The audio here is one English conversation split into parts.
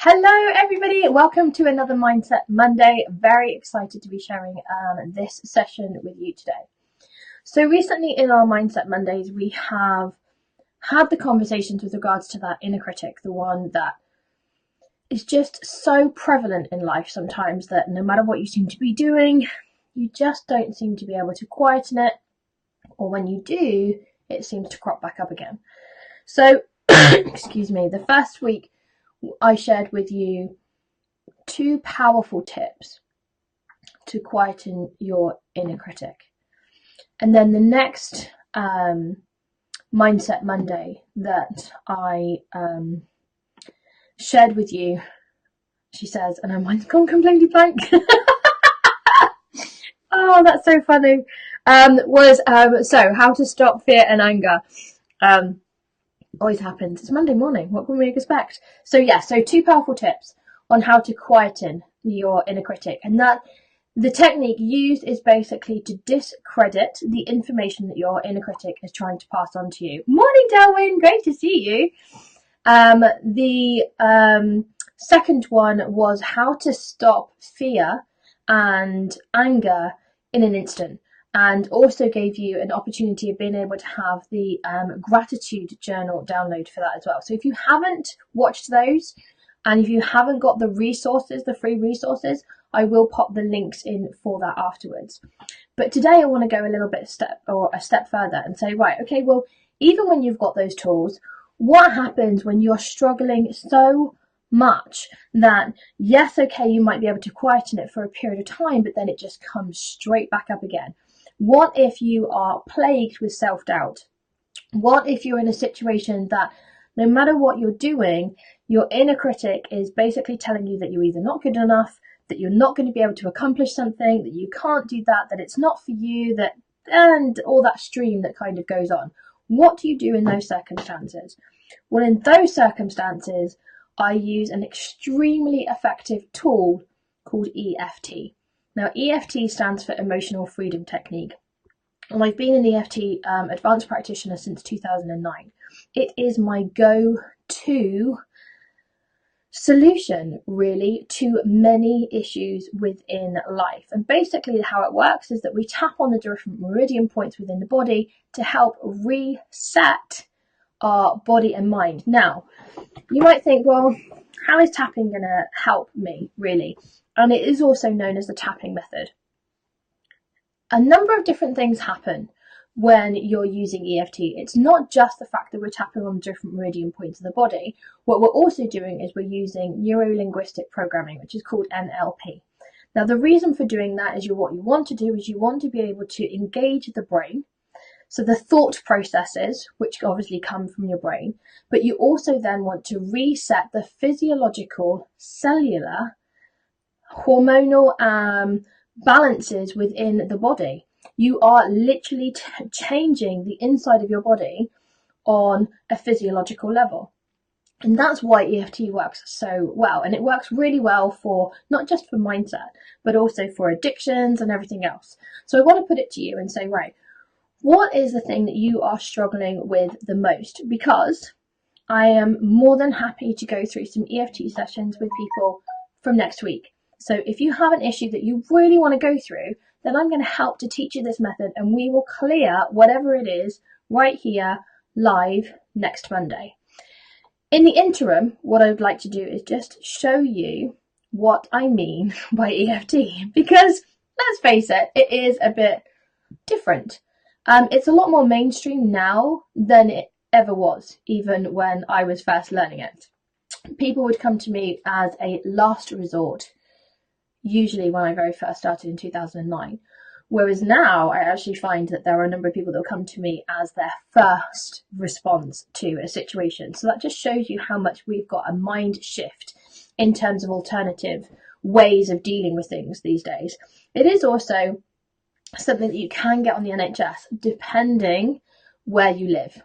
Hello everybody, welcome to another Mindset Monday. Very excited to be sharing this session with you today. So recently in our Mindset Mondays we have had the conversations with regards to that inner critic, the one that is just so prevalent in life sometimes that no matter what you seem to be doing, you just don't seem to be able to quieten it, or when you do, it seems to crop back up again. So, excuse me, the first week I shared with you 2 powerful tips to quieten your inner critic. And then the next Mindset Monday that I shared with you, she says, and her mind's gone completely blank. Oh, that's so funny. Was so how to stop fear and anger. Always happens. It's Monday morning. What can we expect? So 2 powerful tips on how to quieten your inner critic. And that the technique used is basically to discredit the information that your inner critic is trying to pass on to you. Morning, Darwin. Great to see you. The second one was how to stop fear and anger in an instant. And also gave you an opportunity of being able to have the gratitude journal download for that as well. So if you haven't watched those, and if you haven't got the resources, the free resources, I will pop the links in for that afterwards. But today I want to go a little bit a step further and say, right, okay, well, even when you've got those tools, what happens when you're struggling so much that, yes, okay, you might be able to quieten it for a period of time, but then it just comes straight back up again? What if you are plagued with self-doubt? What if you're in a situation that no matter what you're doing, your inner critic is basically telling you that you're either not good enough, that you're not going to be able to accomplish something, that you can't do that it's not for you, and all that stream that kind of goes on? What do you do in those circumstances? Well, in those circumstances, I use an extremely effective tool called EFT. Now, EFT stands for Emotional Freedom Technique, and I've been an EFT advanced practitioner since 2009. It is my go-to solution, really, to many issues within life. And basically how it works is that we tap on the different meridian points within the body to help reset our body and mind. Now, you might think, well, how is tapping going to help me, really? And it is also known as the tapping method. A number of different things happen when you're using EFT. It's not just the fact that we're tapping on different meridian points of the body. What we're also doing is we're using neuro-linguistic programming, which is called NLP. Now, the reason for doing that is what you want to do is you want to be able to engage the brain. So the thought processes, which obviously come from your brain, but you also then want to reset the physiological, cellular, hormonal balances within the body. You are literally changing the inside of your body on a physiological level. And that's why EFT works so well. And it works really well for not just for mindset, but also for addictions and everything else. So I want to put it to you and say, right, what is the thing that you are struggling with the most? Because I am more than happy to go through some EFT sessions with people from next week. So if you have an issue that you really want to go through, then I'm going to help to teach you this method, and we will clear whatever it is right here live next Monday. In the interim, what I would like to do is just show you what I mean by EFT, because let's face it, it is a bit different. It's a lot more mainstream now than it ever was, even when I was first learning it. People would come to me as a last resort, usually when I very first started in 2009. Whereas now I actually find that there are a number of people that will come to me as their first response to a situation. So that just shows you how much we've got a mind shift in terms of alternative ways of dealing with things these days. It is also something that you can get on the NHS depending where you live.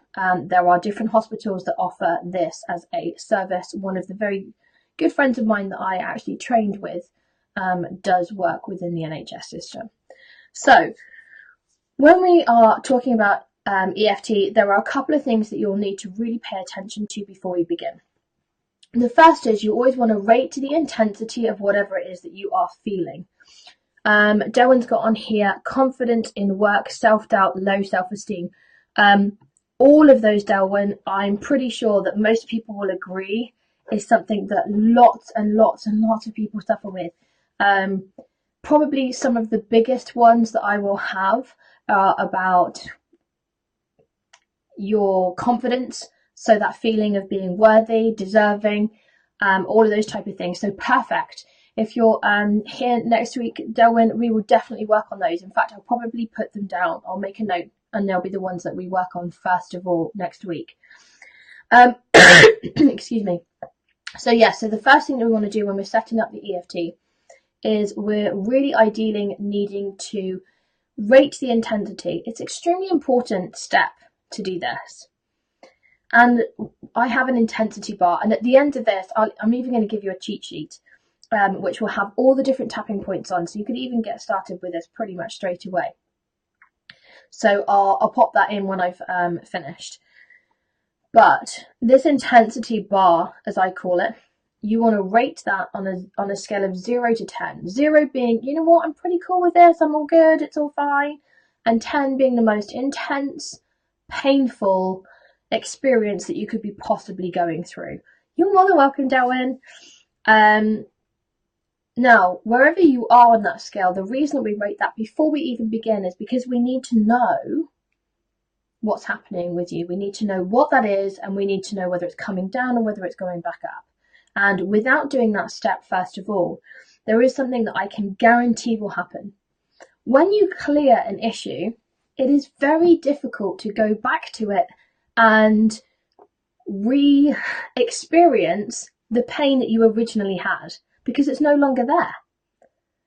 There are different hospitals that offer this as a service. One of the very good friends of mine that I actually trained with does work within the NHS system. So when we are talking about EFT, there are a couple of things that you'll need to really pay attention to before we begin. The first is you always want to rate the intensity of whatever it is that you are feeling. Derwin's got on here confidence in work, self-doubt, low self-esteem. All of those, Derwin, I'm pretty sure that most people will agree is something that lots and lots and lots of people suffer with. Probably some of the biggest ones that I will have are about your confidence, so that feeling of being worthy, deserving, all of those type of things. So perfect. If you're here next week, Derwin, we will definitely work on those. In fact, I'll probably put them down. I'll make a note, and they'll be the ones that we work on first of all next week. Excuse me. So the first thing that we want to do when we're setting up the EFT is we're really ideally needing to rate the intensity. It's an extremely important step to do this. And I have an intensity bar, and at the end of this, I'm even going to give you a cheat sheet, which will have all the different tapping points on, so you could even get started with this pretty much straight away. So I'll pop that in when I've finished. But this intensity bar, as I call it, you want to rate that on a scale of 0 to 10. 0 being, you know what, I'm pretty cool with this, I'm all good, it's all fine. And 10 being the most intense, painful experience that you could be possibly going through. You're more than welcome, Derwin. Now, wherever you are on that scale, the reason that we rate that before we even begin is because we need to know what's happening with you. We need to know what that is, and we need to know whether it's coming down or whether it's going back up. And without doing that step, first of all, there is something that I can guarantee will happen. When you clear an issue, it is very difficult to go back to it and re-experience the pain that you originally had, because it's no longer there.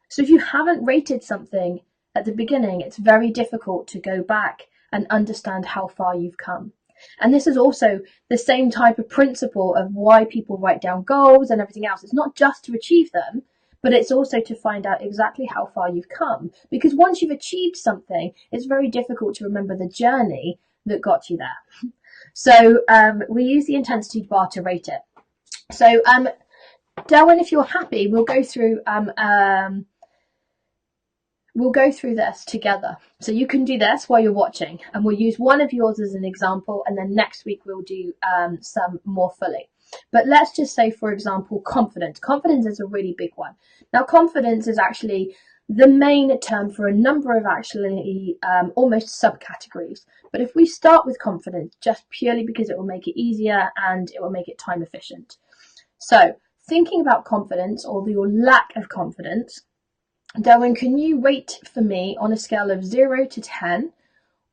So if you haven't rated something at the beginning, it's very difficult to go back and understand how far you've come. And this is also the same type of principle of why people write down goals and everything else. It's not just to achieve them, but it's also to find out exactly how far you've come. Because once you've achieved something, it's very difficult to remember the journey that got you there. So we use the intensity bar to rate it. So Derwin, if you're happy, we'll go through this together. So you can do this while you're watching, and we'll use one of yours as an example, and then next week we'll do some more fully. But let's just say, for example, confidence. Confidence is a really big one. Now, confidence is actually the main term for a number of actually almost subcategories. But if we start with confidence, just purely because it will make it easier and it will make it time efficient. So thinking about confidence, or your lack of confidence, Derwin, can you rate for me on a scale of 0 to 10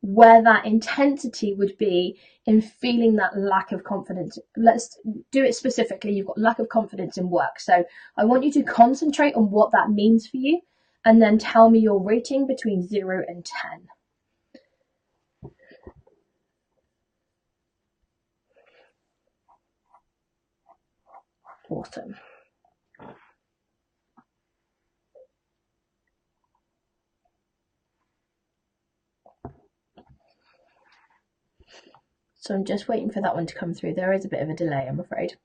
where that intensity would be in feeling that lack of confidence? Let's do it specifically. You've got lack of confidence in work. So I want you to concentrate on what that means for you, and then tell me your rating between 0 and 10. Awesome. So I'm just waiting for that one to come through. There is a bit of a delay, I'm afraid.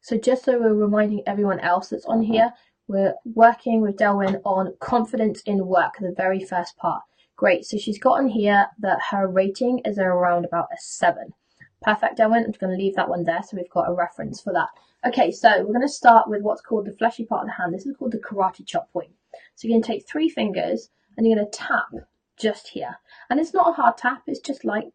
So just so we're reminding everyone else that's on here, we're working with Derwin on confidence in work, the very first part. Great, so she's got on here that her rating is around about a 7. Perfect, Derwin. I'm just going to leave that one there so we've got a reference for that. Okay, so we're going to start with what's called the fleshy part of the hand. This is called the karate chop point. So you're going to take 3 fingers and you're going to tap just here. And it's not a hard tap, it's just light.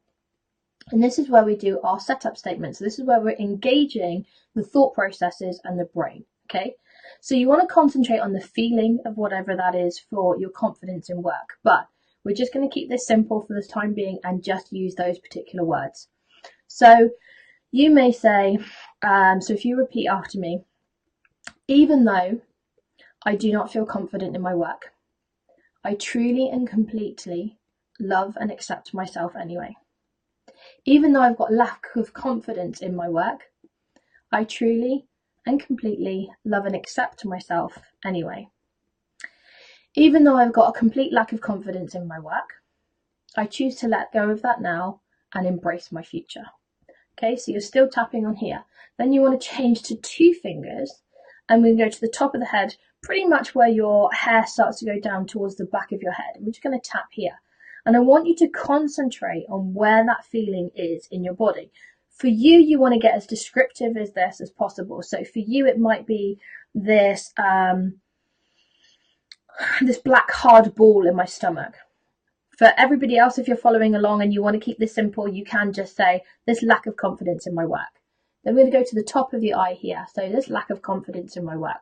And this is where we do our setup statement. So this is where we're engaging the thought processes and the brain, okay? So you want to concentrate on the feeling of whatever that is for your confidence in work. But we're just going to keep this simple for the time being and just use those particular words. So you may say, so if you repeat after me, even though I do not feel confident in my work, I truly and completely love and accept myself anyway. Even though I've got lack of confidence in my work, I truly and completely love and accept myself anyway. Even though I've got a complete lack of confidence in my work, I choose to let go of that now and embrace my future. Okay, so you're still tapping on here. Then you want to change to 2 fingers, and we go to the top of the head, pretty much where your hair starts to go down towards the back of your head. And we're just going to tap here. And I want you to concentrate on where that feeling is in your body. For you, you want to get as descriptive as this as possible. So for you, it might be this, this black hard ball in my stomach. For everybody else, if you're following along and you want to keep this simple, you can just say this lack of confidence in my work. Then we're going to go to the top of the eye here. So this lack of confidence in my work.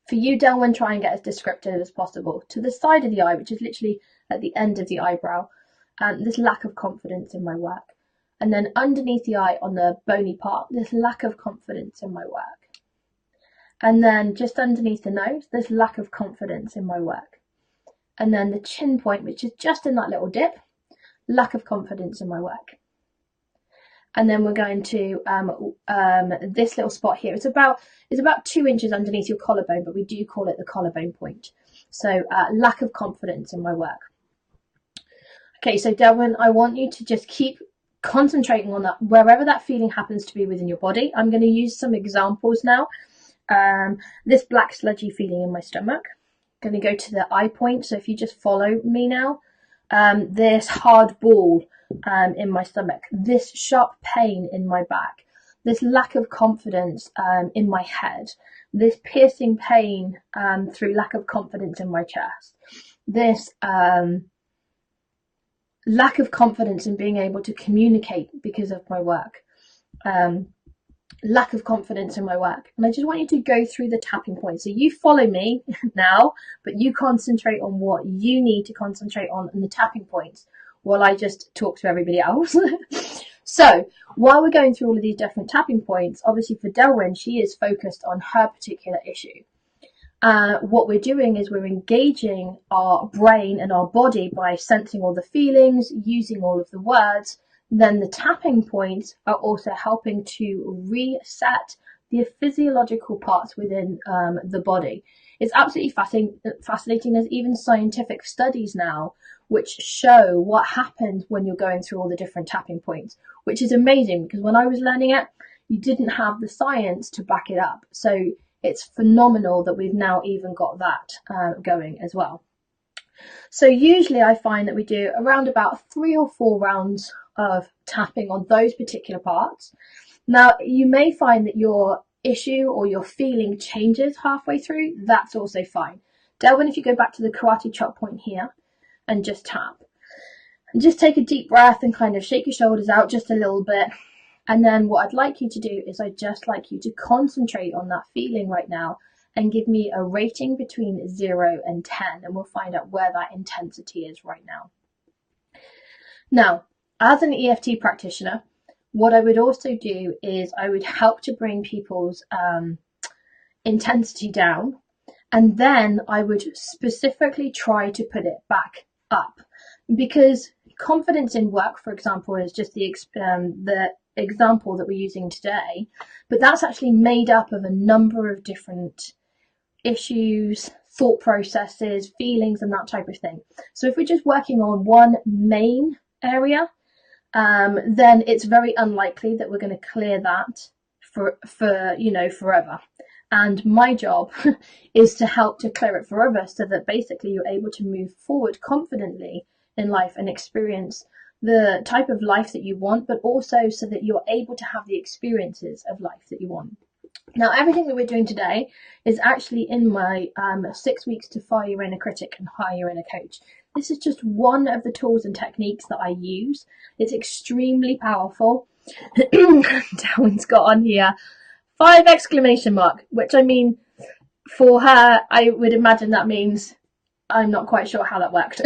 For you, Delwyn, try and get as descriptive as possible. To the side of the eye, which is literally at the end of the eyebrow, this lack of confidence in my work. And then underneath the eye on the bony part, this lack of confidence in my work. And then just underneath the nose, this lack of confidence in my work. And then the chin point, which is just in that little dip, lack of confidence in my work. And then we're going to this little spot here. It's about 2 inches underneath your collarbone, but we do call it the collarbone point. So lack of confidence in my work. Okay, so Delwyn, I want you to just keep concentrating on that, wherever that feeling happens to be within your body. I'm going to use some examples now. This black sludgy feeling in my stomach. I'm going to go to the eye point. So if you just follow me now, this hard ball in my stomach, this sharp pain in my back, this lack of confidence in my head, this piercing pain through lack of confidence in my chest, this lack of confidence in being able to communicate because of my work, lack of confidence in my work. And I just want you to go through the tapping points. So you follow me now, but you concentrate on what you need to concentrate on in the tapping points while I just talk to everybody else. So while we're going through all of these different tapping points, obviously for Delwyn, she is focused on her particular issue. What we're doing is we're engaging our brain and our body by sensing all the feelings, using all of the words. Then the tapping points are also helping to reset the physiological parts within the body. It's absolutely fascinating. There's even scientific studies now which show what happens when you're going through all the different tapping points, which is amazing because when I was learning it, you didn't have the science to back it up. So it's phenomenal that we've now even got that going as well. So usually I find that we do around about 3 or 4 rounds of tapping on those particular parts. Now, you may find that your issue or your feeling changes halfway through. That's also fine. Delwyn, if you go back to the karate chop point here and just tap. And just take a deep breath and kind of shake your shoulders out just a little bit. And then what I'd like you to do is I'd just like you to concentrate on that feeling right now and give me a rating between 0 and 10. And we'll find out where that intensity is right now. Now, as an EFT practitioner, what I would also do is I would help to bring people's intensity down, and then I would specifically try to put it back up, because confidence in work, for example, is just the example that we're using today, but that's actually made up of a number of different issues, thought processes, feelings, and that type of thing. So if we're just working on one main area, then it's very unlikely that we're going to clear that for forever. And my job is to help to clear it forever, so that basically you're able to move forward confidently in life and experience the type of life that you want, but also so that you're able to have the experiences of life that you want. Now, everything that we're doing today is actually in my 6 weeks to fire your inner critic and hire your inner coach. This is just one of the tools and techniques that I use. It's extremely powerful. Darwin's got on here 5 exclamation mark, which I mean, for her, I would imagine that means I'm not quite sure how that worked.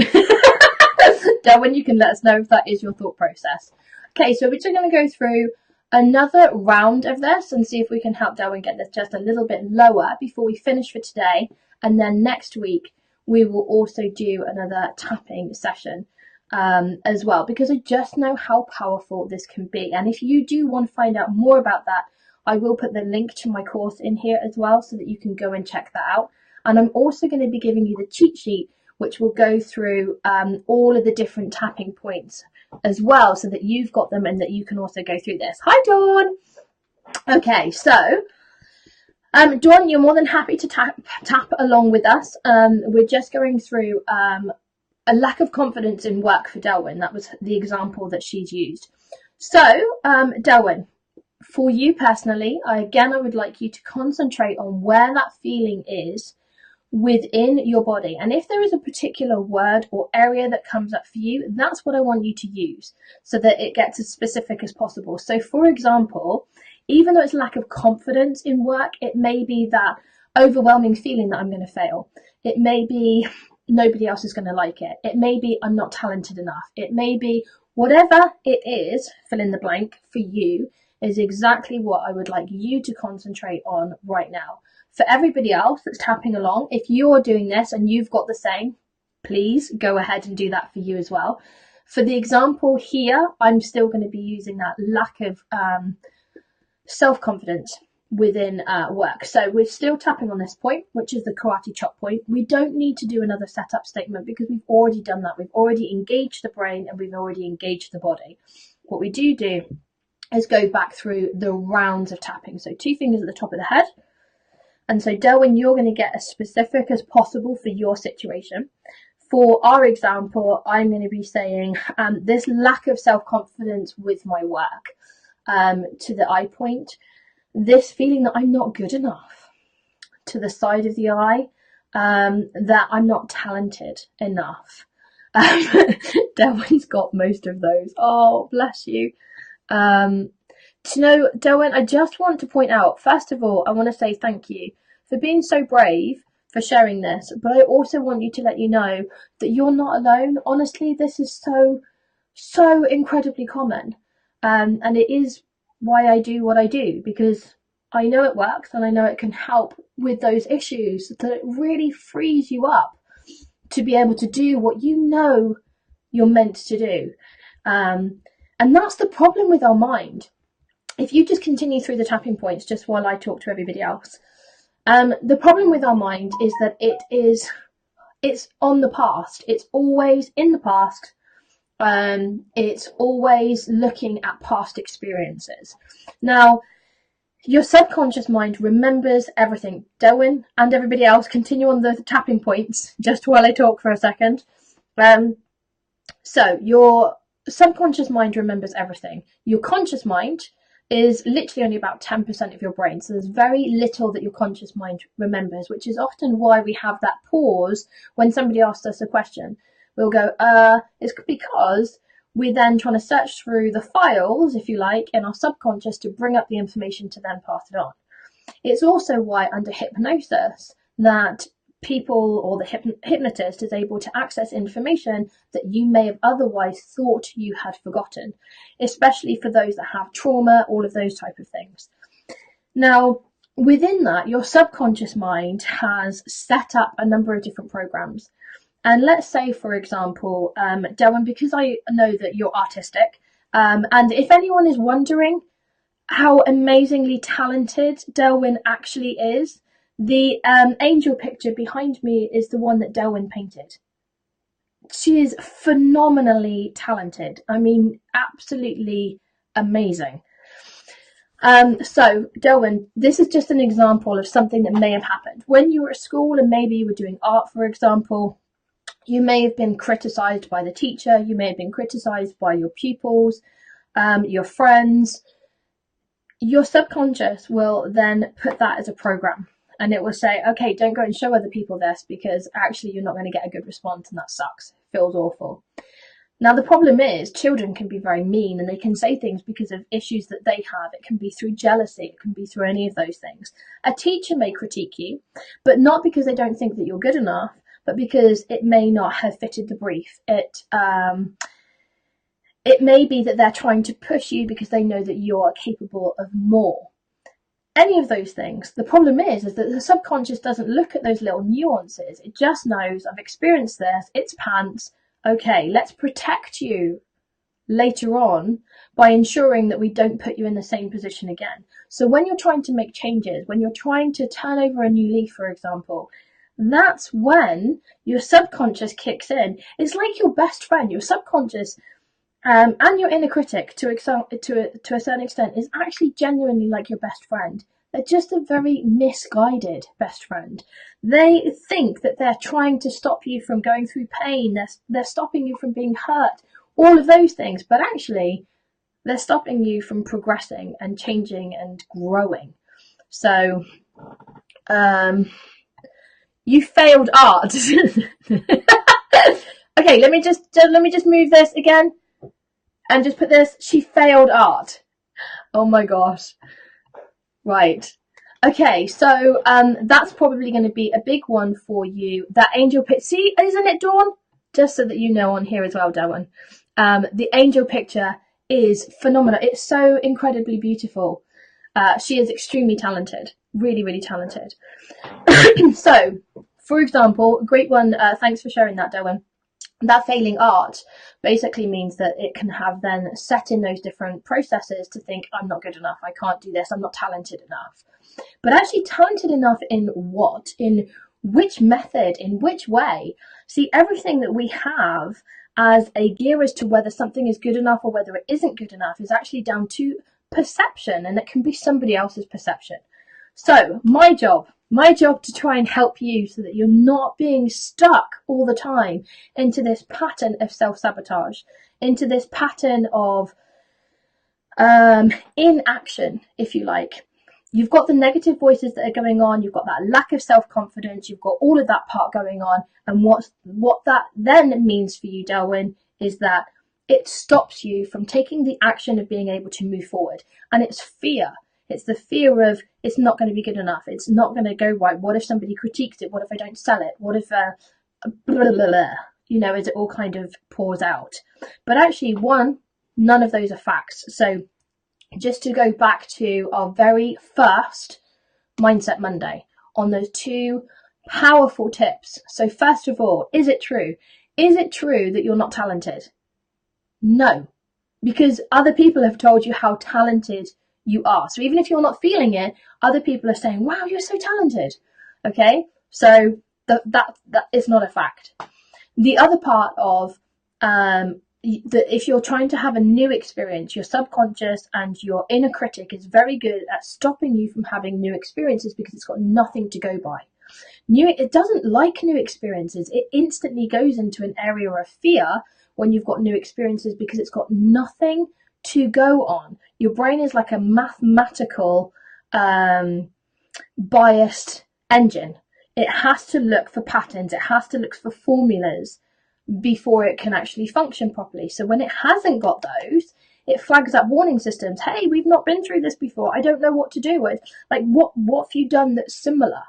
Darwin, you can let us know if that is your thought process. Okay, so we're just going to go through another round of this and see if we can help Darwin get this just a little bit lower before we finish for today. And then next week, we will also do another tapping session as well, because I just know how powerful this can be. And if you do want to find out more about that, I will put the link to my course in here as well so that you can go and check that out. And I'm also going to be giving you the cheat sheet, which will go through all of the different tapping points as well, so that you've got them and that you can also go through this. Hi, Dawn. Okay, so Dawn, you're more than happy to tap along with us. We're just going through a lack of confidence in work for Delwyn. That was the example that she's used. So, Delwyn, for you personally, I would like you to concentrate on where that feeling is within your body. And if there is a particular word or area that comes up for you, that's what I want you to use so that it gets as specific as possible. So, for example, even though it's lack of confidence in work, it may be that overwhelming feeling that I'm going to fail. It may be nobody else is going to like it. It may be I'm not talented enough. It may be whatever it is, fill in the blank for you, is exactly what I would like you to concentrate on right now. For everybody else that's tapping along, if you're doing this and you've got the same, please go ahead and do that for you as well. For the example here, I'm still going to be using that lack of self-confidence within work. So we're still tapping on this point, which is the karate chop point. We don't need to do another setup statement because we've already done that. We've already engaged the brain and we've already engaged the body. What we do is go back through the rounds of tapping. So 2 fingers at the top of the head. And so Delwyn, you're going to get as specific as possible for your situation. For our example, I'm going to be saying this lack of self-confidence with my work to the eye point. This feeling that I'm not good enough to the side of the eye, that I'm not talented enough. Delwyn's got most of those. Oh, bless you. Delwyn, I just want to point out, first of all, I want to say thank you for being so brave, for sharing this, but I also want you to let you know that you're not alone. Honestly, this is so incredibly common. And it is why I do what I do, because I know it works and I know it can help with those issues, that it really frees you up to be able to do what you know you're meant to do. And that's the problem with our mind. If you just continue through the tapping points just while I talk to everybody else, the problem with our mind is that it's on the past. It's always in the past. It's always looking at past experiences. Now, your subconscious mind remembers everything. Delwyn and everybody else, continue on the tapping points just while I talk for a second. So your subconscious mind remembers everything. Your conscious mind is literally only about 10% of your brain. So there's very little that your conscious mind remembers, which is often why we have that pause when somebody asks us a question. We'll go, it's because we're then trying to search through the files, if you like, in our subconscious to bring up the information to then pass it on. It's also why under hypnosis that people or the hypnotist is able to access information that you may have otherwise thought you had forgotten, especially for those that have trauma, all of those type of things. Now, within that, your subconscious mind has set up a number of different programs. And let's say, for example, Delwyn, because I know that you're artistic, and if anyone is wondering how amazingly talented Delwyn actually is, the angel picture behind me is the one that Delwyn painted. She is phenomenally talented. I mean, absolutely amazing. So, Delwyn, this is just an example of something that may have happened. When you were at school and maybe you were doing art, for example, you may have been criticised by the teacher, you may have been criticised by your pupils, your friends. Your subconscious will then put that as a program, and it will say, okay, don't go and show other people this because actually you're not going to get a good response and that sucks. It feels awful. Now, the problem is children can be very mean and they can say things because of issues that they have. It can be through jealousy. It can be through any of those things. A teacher may critique you, but not because they don't think that you're good enough, but because it may not have fitted the brief. It may be that they're trying to push you because they know that you're capable of more. Any of those things. The problem is that the subconscious doesn't look at those little nuances. It just knows, I've experienced this, it's pants. Okay, let's protect you later on by ensuring that we don't put you in the same position again. So when you're trying to make changes, when you're trying to turn over a new leaf, for example, that's when your subconscious kicks in. It's like your best friend. Your subconscious and your inner critic, to a certain extent, is actually genuinely like your best friend. They're just a very misguided best friend. They think that they're trying to stop you from going through pain. They're stopping you from being hurt. All of those things. But actually, they're stopping you from progressing and changing and growing. So, you failed art. Okay, let me just move this again and just put this. She failed art. Oh my gosh. Right. Okay, so that's probably going to be a big one for you. That angel picture. See, isn't it, Dawn? Just so that you know on here as well, Darwin. The angel picture is phenomenal. It's so incredibly beautiful. She is extremely talented. Really, really talented. So, for example, a great one. Thanks for sharing that, Darwin. That failing art basically means that it can have then set in those different processes to think, I'm not good enough, I can't do this, I'm not talented enough. But actually talented enough in what? In which method? In which way? See, everything that we have as a gear as to whether something is good enough or whether it isn't good enough is actually down to perception, and it can be somebody else's perception. So my job to try and help you so that you're not being stuck all the time into this pattern of self-sabotage, into this pattern of inaction, if you like. You've got the negative voices that are going on, you've got that lack of self-confidence, you've got all of that part going on, and what that then means for you, Darwin, is that it stops you from taking the action of being able to move forward. And it's fear. It's the fear of it's not going to be good enough. It's not going to go right. What if somebody critiques it? What if I don't sell it? What if, blah, blah, blah, you know, as it all kind of pours out. But actually, none of those are facts. So just to go back to our very first Mindset Monday on those two powerful tips. So first of all, is it true? Is it true that you're not talented? No, because other people have told you how talented you are. So even if you're not feeling it, other people are saying, wow, you're so talented. Okay, so that is not a fact. The other part of that if you're trying to have a new experience, your subconscious and your inner critic is very good at stopping you from having new experiences because it's got nothing to go by. It doesn't like new experiences. It instantly goes into an area of fear when you've got new experiences because it's got nothing to go on. Your brain is like a mathematical biased engine. It has to look for patterns. It has to look for formulas before it can actually function properly. So when it hasn't got those, it flags up warning systems. Hey, we've not been through this before. I don't know what to do with. Like, what have you done that's similar?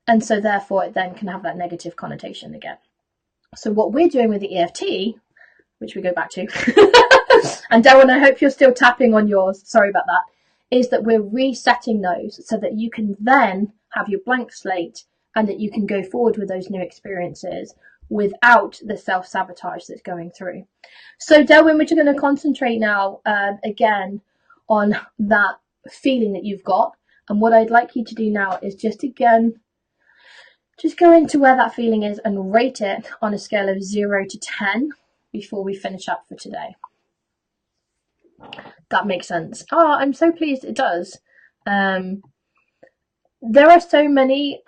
And so therefore it then can have that negative connotation again. So what we're doing with the EFT, which we go back to, and Darwin, I hope you're still tapping on yours, sorry about that, is that we're resetting those so that you can then have your blank slate and that you can go forward with those new experiences without the self-sabotage that's going through. So Darwin, we're just going to concentrate now again on that feeling that you've got. And what I'd like you to do now is just go into where that feeling is and rate it on a scale of 0 to 10 before we finish up for today. That makes sense. Oh, I'm so pleased it does. There are so many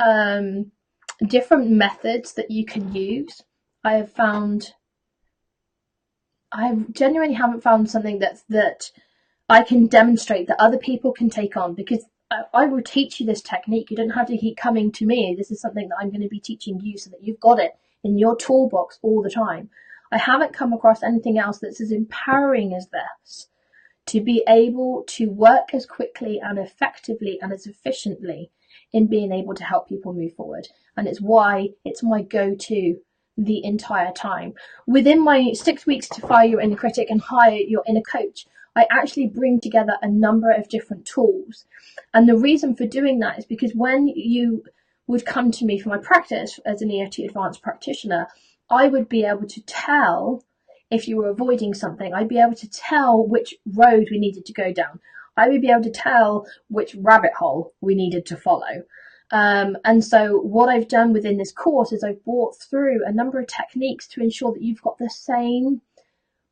different methods that you can use. I genuinely haven't found something that I can demonstrate that other people can take on, because I will teach you this technique. You don't have to keep coming to me. This is something that I'm going to be teaching you so that you've got it in your toolbox all the time. I haven't come across anything else that's as empowering as this, to be able to work as quickly and effectively and as efficiently in being able to help people move forward. And it's why it's my go-to the entire time. Within my 6 weeks to fire your inner critic and hire your inner coach, I actually bring together a number of different tools. And the reason for doing that is because when you would come to me for my practice as an EFT advanced practitioner, I would be able to tell if you were avoiding something. I'd be able to tell which road we needed to go down. I would be able to tell which rabbit hole we needed to follow. And so what I've done within this course is I've brought through a number of techniques to ensure that you've got the same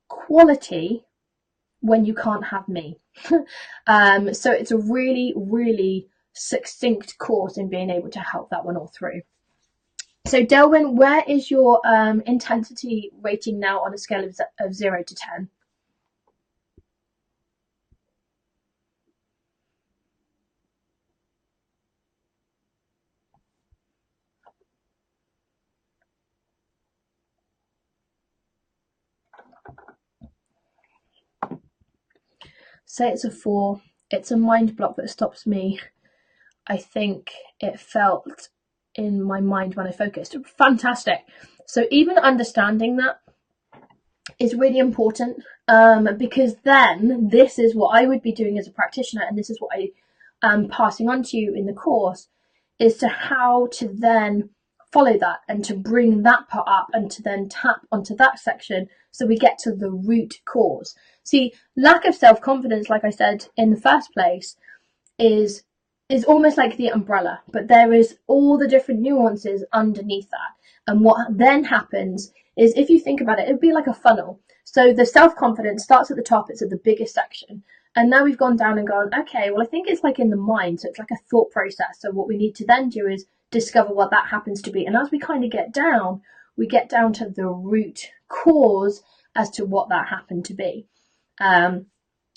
quality when you can't have me. So it's a really, really succinct course in being able to help that one all through. So Delwyn, where is your intensity rating now on a scale of 0 to 10? Say it's a 4. It's a mind block that stops me. I think it felt in my mind when I focused. Fantastic. So even understanding that is really important, because then this is what I would be doing as a practitioner, and this is what I am passing on to you in the course, is to how to then follow that and to bring that part up and to then tap onto that section so we get to the root cause. See, lack of self-confidence, like I said in the first place, is almost like the umbrella, but there is all the different nuances underneath that. And what then happens is, if you think about it, it would be like a funnel. So the self-confidence starts at the top, it's at the biggest section. And now we've gone down and gone, okay, well, I think it's like in the mind. So it's like a thought process. So what we need to then do is discover what that happens to be. And as we kind of get down, we get down to the root cause as to what that happened to be.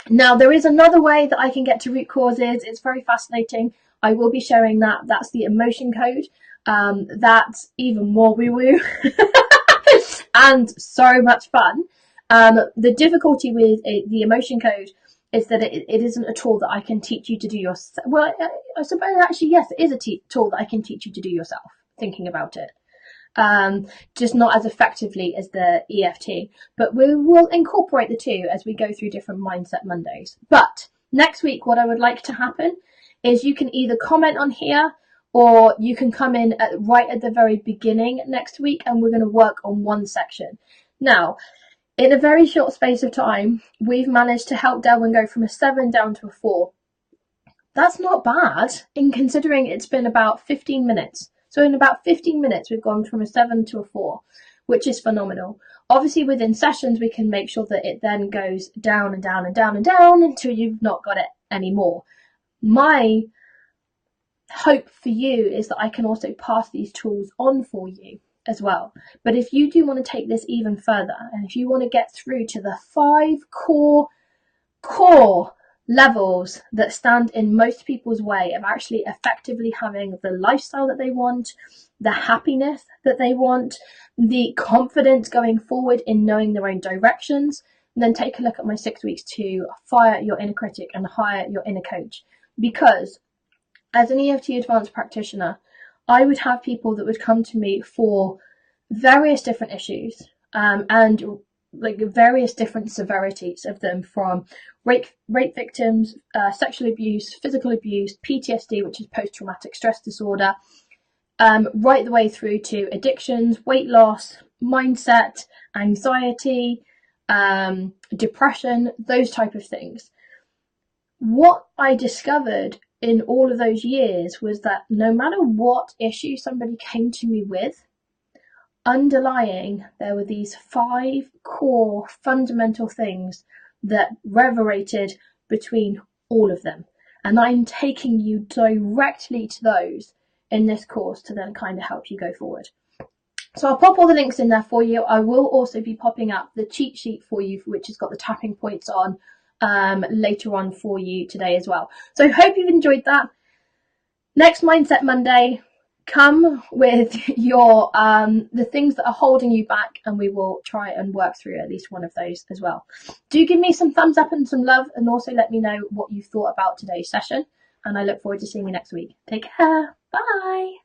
Now, there is another way that I can get to root causes. It's very fascinating. I will be sharing that. That's the emotion code. That's even more woo-woo and so much fun. The difficulty with the emotion code is that it isn't a tool that I can teach you to do yourself. Well, I suppose actually, yes, it is a tool that I can teach you to do yourself, thinking about it. Just not as effectively as the EFT, but we will incorporate the two as we go through different Mindset Mondays. But next week, what I would like to happen is you can either comment on here, or you can come in right at the very beginning next week, and we're going to work on one section. Now, in a very short space of time, we've managed to help Delwyn go from a 7 down to a 4. That's not bad, in considering it's been about 15 minutes. So in about 15 minutes, we've gone from a 7 to a 4, which is phenomenal. Obviously, within sessions, we can make sure that it then goes down and down and down and down until you've not got it anymore. My hope for you is that I can also pass these tools on for you as well. But if you do want to take this even further, and if you want to get through to the 5 core levels that stand in most people's way of actually effectively having the lifestyle that they want, the happiness that they want, the confidence going forward in knowing their own directions, then take a look at my 6 weeks to fire your inner critic and hire your inner coach. Because as an EFT advanced practitioner, I would have people that would come to me for various different issues, and like various different severities of them, from rape victims, sexual abuse, physical abuse, PTSD, which is post-traumatic stress disorder, right the way through to addictions, weight loss, mindset, anxiety, depression, those type of things. What I discovered in all of those years was that no matter what issue somebody came to me with, underlying there were these 5 core fundamental things that reverberated between all of them. And I'm taking you directly to those in this course to then kind of help you go forward. So I'll pop all the links in there for you. I will also be popping up the cheat sheet for you, which has got the tapping points on, later on for you today as well. So I hope you've enjoyed that. Next Mindset Monday, come with your the things that are holding you back, and we will try and work through at least one of those as well. Do give me some thumbs up and some love, and also let me know what you thought about today's session, and I look forward to seeing you next week. Take care. Bye.